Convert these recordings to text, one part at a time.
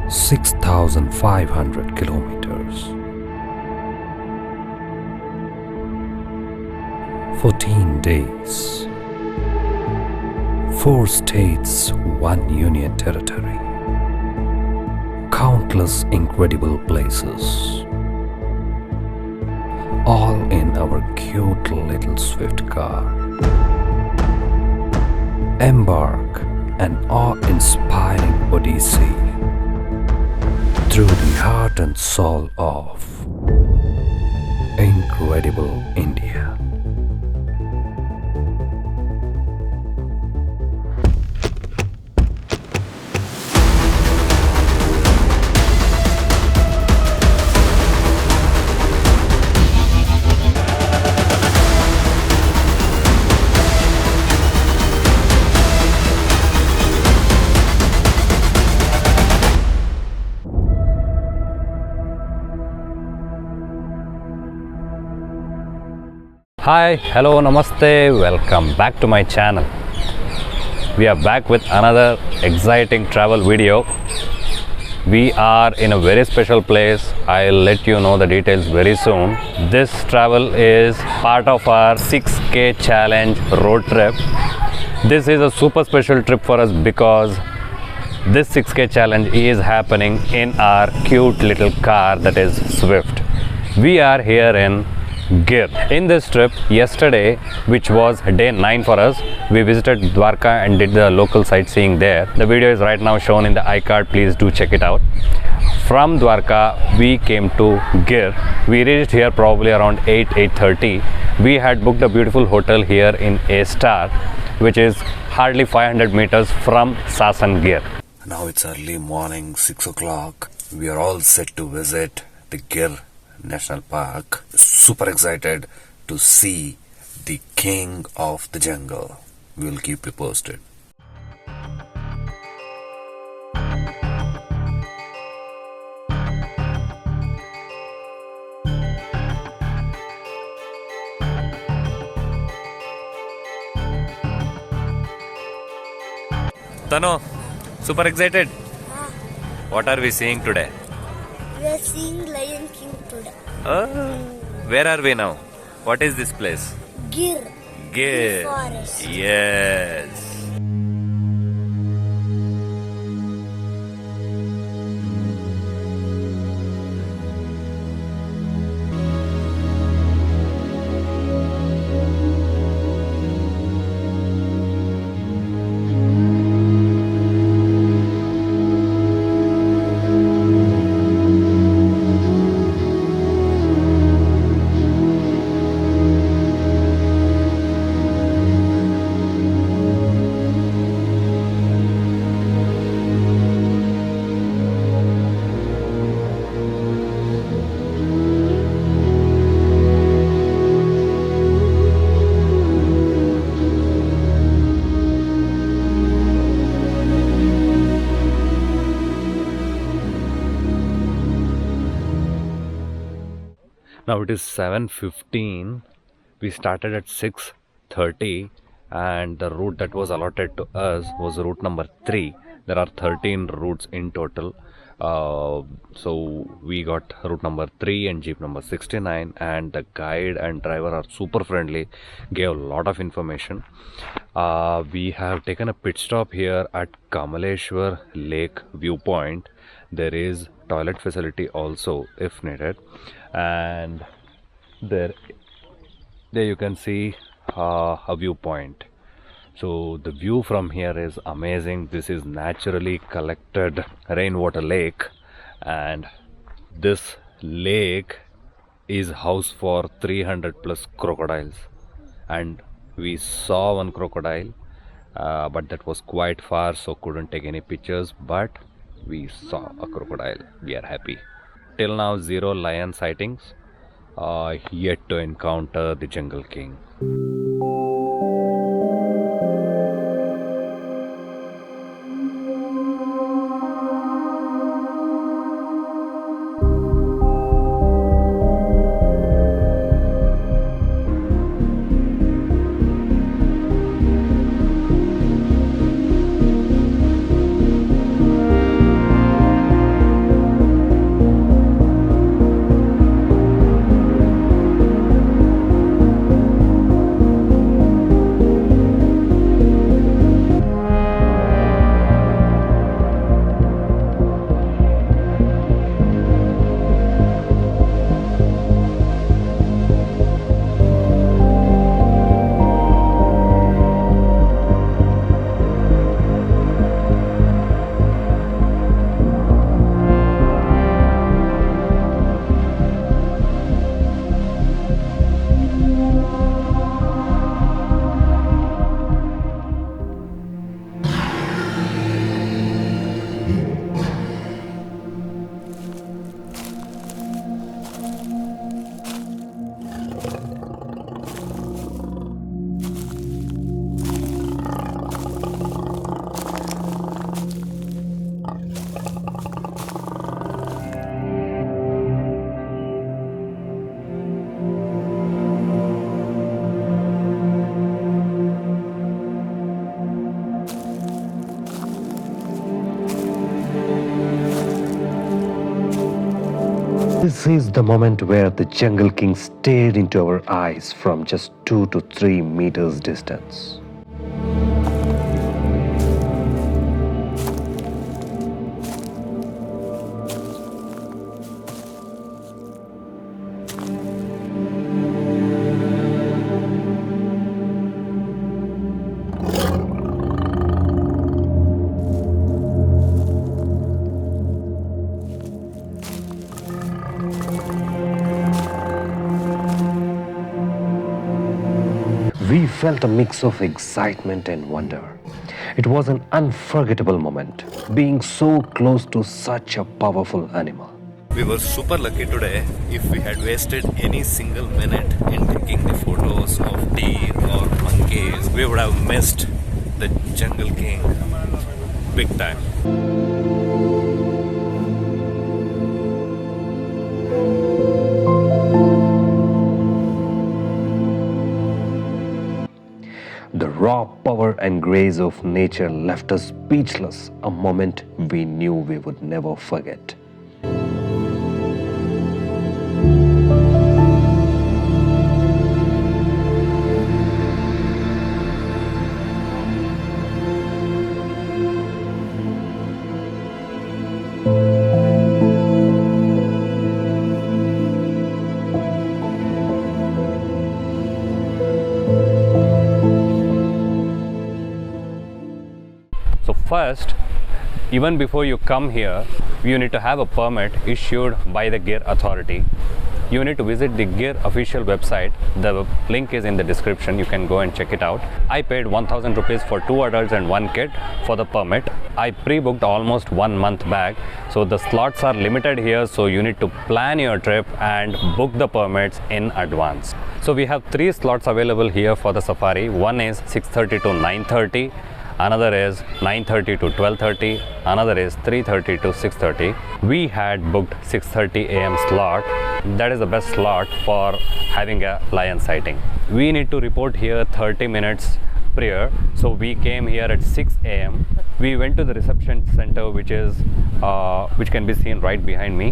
(6,500 kilometers), 14 days, 4 states, 1 union territory, countless incredible places, all in our cute little swift car. Embark, an awe-inspiring odyssey through the heart and soul of incredible India. Hi, hello, namaste, welcome back to my channel. We are back with another exciting travel video. We are in a very special place. I'll let you know the details very soon. This travel is part of our 6K challenge road trip. This is a super special trip for us because this 6K challenge is happening in our cute little car, that is Swift. We are here in Gir. In this trip, yesterday, which was day 9 for us, we visited Dwarka and did the local sightseeing there. The video is right now shown in the iCard. Please do check it out. From Dwarka, we came to Gir. We reached here probably around 8:30. We had booked a beautiful hotel here in A-Star, which is hardly 500 meters from Sasan Gir. Now it's early morning, 6 o'clock. We are all set to visit the Gir National Park. Super excited to see the king of the jungle. We will keep you posted. Tanu, super excited? What are we seeing today? We are seeing Lion King today. Where are we now? What is this place? Gir. Gir. Forest. Yes. Now it is 7:15. We started at 6:30 and the route that was allotted to us was route number 3. There are 13 routes in total. So we got route number 3 and jeep number 69, and the guide and driver are super friendly, gave a lot of information. We have taken a pit stop here at Kamleshwar Lake viewpoint. There is toilet facility also if needed, and there you can see a viewpoint. So the view from here is amazing. This is naturally collected rainwater lake, and this lake is house for 300 plus crocodiles, and we saw one crocodile, but that was quite far, so couldn't take any pictures, but we saw a crocodile. We are happy. Till now 0 lion sightings, yet to encounter the jungle king. This is the moment where the Jungle King stared into our eyes from just 2 to 3 meters distance. We felt a mix of excitement and wonder. It was an unforgettable moment, being so close to such a powerful animal. We were super lucky today. If we had wasted any single minute in taking the photos of deer or monkeys, we would have missed the Jungle King big time. The raw power and grace of nature left us speechless, a moment we knew we would never forget. So first, even before you come here, you need to have a permit issued by the Gir authority. You need to visit the Gir official website. The link is in the description. You can go and check it out. I paid 1000 rupees for 2 adults and 1 kid for the permit. I pre-booked almost 1 month back. So the slots are limited here. So you need to plan your trip and book the permits in advance. So we have 3 slots available here for the safari. One is 6:30 to 9:30. Another is 9:30 to 12:30, another is 3:30 to 6:30. We had booked 6:30 a.m. slot. That is the best slot for having a lion sighting. We need to report here 30 minutes prior. So we came here at 6 a.m. We went to the reception center, which can be seen right behind me.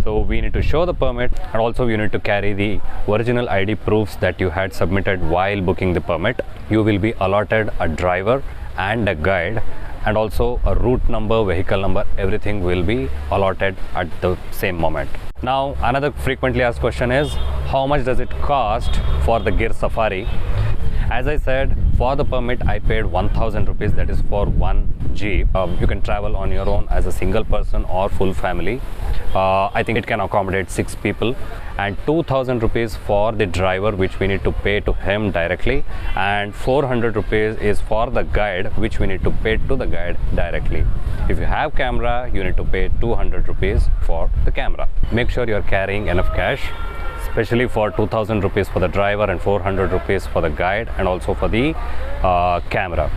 So we need to show the permit, and also you need to carry the original ID proofs that you had submitted while booking the permit. You will be allotted a driver and a guide, and also a route number, vehicle number, everything will be allotted at the same moment. Now another frequently asked question is, how much does it cost for the Gir Safari? As I said, for the permit I paid 1000 rupees, that is for one jeep. You can travel on your own as a single person or full family. I think it can accommodate 6 people, and 2000 rupees for the driver, which we need to pay to him directly, and 400 rupees is for the guide, which we need to pay to the guide directly. If you have camera, you need to pay 200 rupees for the camera. Make sure you are carrying enough cash, especially for 2000 rupees for the driver and 400 rupees for the guide, and also for the camera.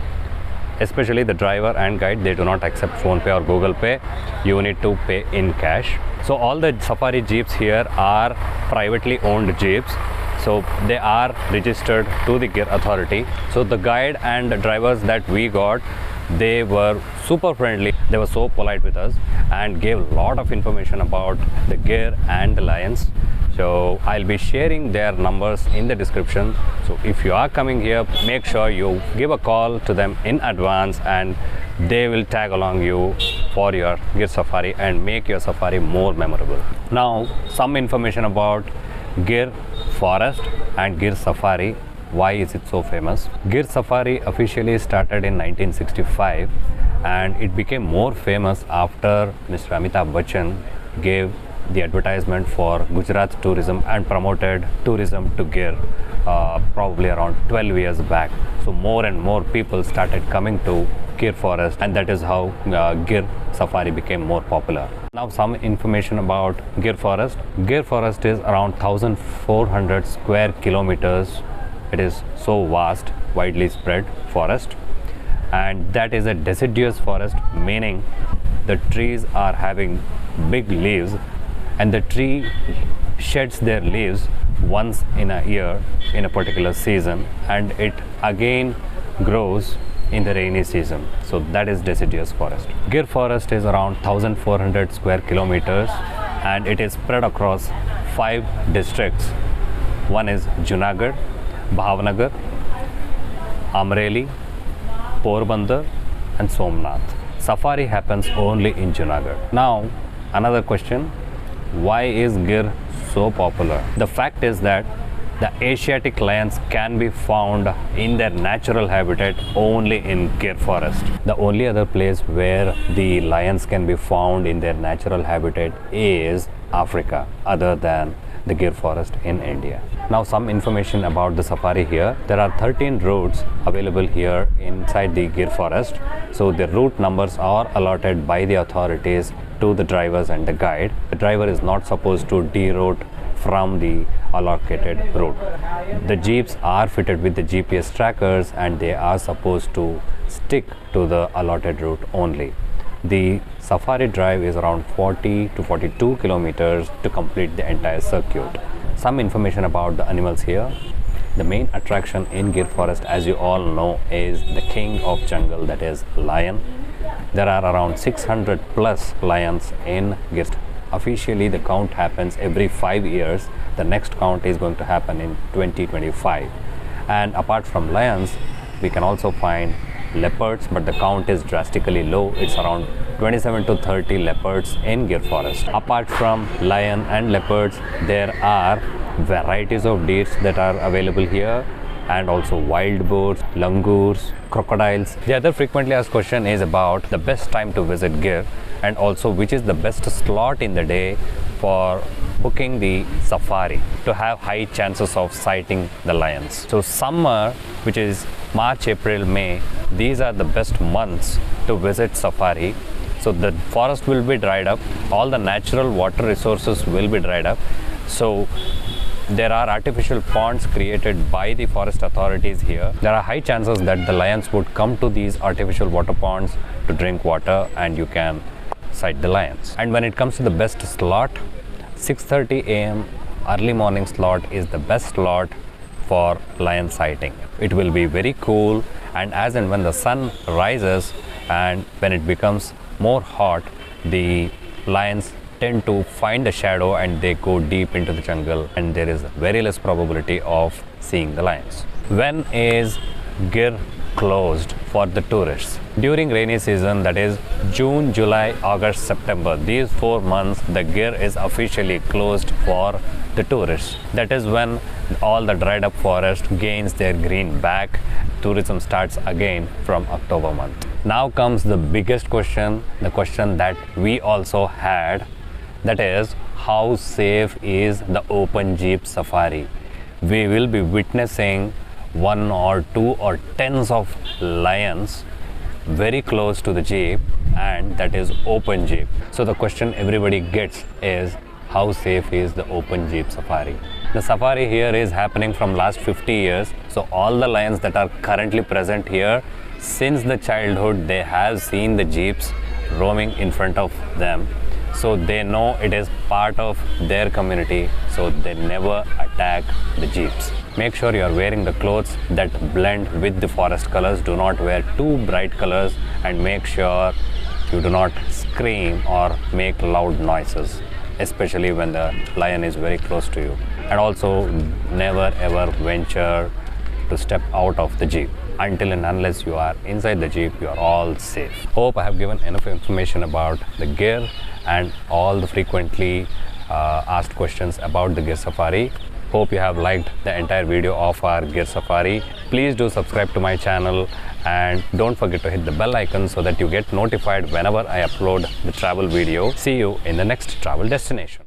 Especially the driver and guide, they do not accept Phone Pay or Google Pay. You need to pay in cash. So all the safari jeeps here are privately owned jeeps. So they are registered to the Gir authority. So the guide and the drivers that we got, they were super friendly. They were so polite with us and gave a lot of information about the Gir and the lions. So I'll be sharing their numbers in the description. So if you are coming here, make sure you give a call to them in advance, and they will tag along you for your Gir Safari and make your safari more memorable. Now some information about Gir Forest and Gir Safari. Why is it so famous? Gir Safari officially started in 1965, and it became more famous after Mr. Amitabh Bachchan gave the advertisement for Gujarat tourism and promoted tourism to Gir probably around 12 years back. So more and more people started coming to Gir Forest, and that is how Gir Safari became more popular. Now some information about Gir Forest. Gir Forest is around 1400 square kilometers. It is so vast, widely spread forest, and that is a deciduous forest, meaning the trees are having big leaves, and the tree sheds their leaves once in a year in a particular season, and it again grows in the rainy season. So that is deciduous forest. Gir Forest is around 1400 square kilometers, and it is spread across 5 districts. One is Junagadh, Bhavnagar, Amreli, Porbandar and Somnath. Safari happens only in Junagadh. Now another question, why is Gir so popular? The fact is that the Asiatic lions can be found in their natural habitat only in Gir forest. The only other place where the lions can be found in their natural habitat is Africa, other than the Gir forest in India. Now some information about the safari here. There are 13 routes available here inside the Gir forest. So the route numbers are allotted by the authorities to the drivers and the guide. The driver is not supposed to deroute from the allocated route. The jeeps are fitted with the GPS trackers and they are supposed to stick to the allotted route only. The safari drive is around 40 to 42 kilometers to complete the entire circuit. Some information about the animals here. The main attraction in Gir forest, as you all know, is the king of jungle, that is lion. There are around 600 plus lions in Gir. Officially the count happens every 5 years. The next count is going to happen in 2025. And apart from lions, we can also find leopards, but the count is drastically low. It's around 27 to 30 leopards in Gir forest. Apart from lion and leopards, there are varieties of deers that are available here, and also wild boars, langurs, crocodiles. The other frequently asked question is about the best time to visit Gir, and also which is the best slot in the day for booking the safari to have high chances of sighting the lions. So summer, which is March, April, May, these are the best months to visit safari. So the forest will be dried up, all the natural water resources will be dried up. So there are artificial ponds created by the forest authorities here. There are high chances that the lions would come to these artificial water ponds to drink water, and you can sight the lions. And when it comes to the best slot, 6:30 a.m. early morning slot is the best slot for lion sighting. It will be very cool, and as and when the sun rises and when it becomes more hot, the lions tend to find the shadow and they go deep into the jungle, and there is very less probability of seeing the lions. When is Gir closed for the tourists? During rainy season, that is June, July, August, September, these 4 months the Gir is officially closed for the tourists. That is when all the dried up forest gains their green back. Tourism starts again from October month. Now comes the biggest question, the question that we also had, that is, how safe is the open jeep safari? We will be witnessing 1 or 2 or tens of lions very close to the jeep, and that is open jeep. So the question everybody gets is, how safe is the open jeep safari? The safari here is happening from last 50 years. So all the lions that are currently present here, since the childhood they have seen the jeeps roaming in front of them. So they know it is part of their community, so they never attack the jeeps. Make sure you are wearing the clothes that blend with the forest colors. Do not wear too bright colors, and make sure you do not scream or make loud noises, especially when the lion is very close to you. And also never ever venture to step out of the jeep. Until and unless you are inside the jeep, you are all safe. Hope I have given enough information about the Gir and all the frequently asked questions about the Gir Safari. Hope you have liked the entire video of our Gir Safari. Please do subscribe to my channel, and don't forget to hit the bell icon so that you get notified whenever I upload the travel video. See you in the next travel destination.